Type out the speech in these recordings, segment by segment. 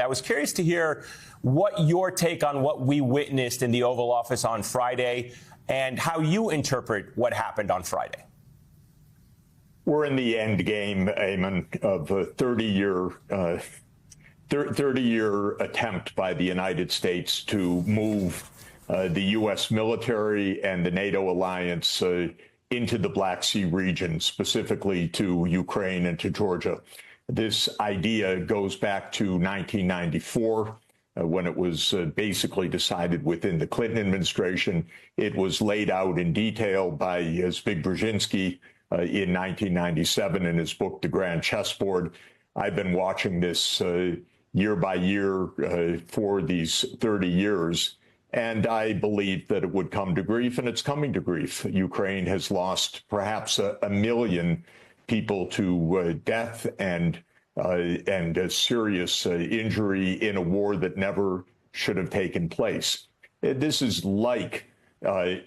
I was curious to hear what your take on what we witnessed in the Oval Office on Friday and how you interpret what happened on Friday. We're in the end game, Eamon, of a 30-year attempt by the United States to move the U.S. military and the NATO alliance into the Black Sea region, specifically to Ukraine and to Georgia. This idea goes back to 1994, when it was basically decided within the Clinton administration. It was laid out in detail by Zbigniew Brzezinski in 1997 in his book, The Grand Chessboard. I've been watching this year by year for these 30 years. And I believe that it would come to grief, and it's coming to grief. Ukraine has lost perhaps a million people to death and a serious injury in a war that never should have taken place. This is like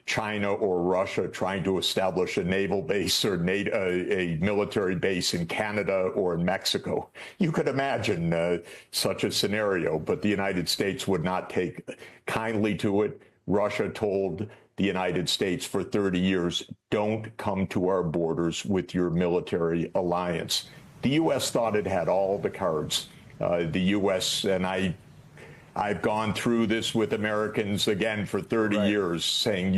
China or Russia trying to establish a naval base or a military base in Canada or in Mexico. You could imagine such a scenario, but the United States would not take kindly to it. Russia told the United States for 30 years, don't come to our borders with your military alliance. The U.S. thought it had all the cards. The U.S., and I've gone through this with Americans, again, for 30 years, saying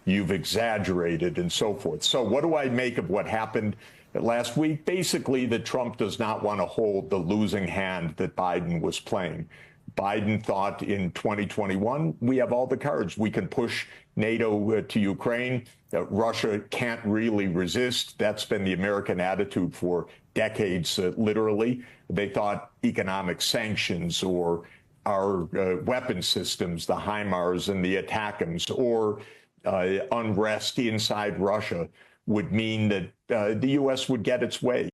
you've exaggerated and so forth. So what do I make of what happened last week? Basically, that Trump does not want to hold the losing hand that Biden was playing. Biden thought in 2021, we have all the cards. We can push NATO to Ukraine. Russia can't really resist. That's been the American attitude for decades, literally. They thought economic sanctions or our weapon systems, the HIMARS and the ATACMS, or unrest inside Russia would mean that the U.S. would get its way.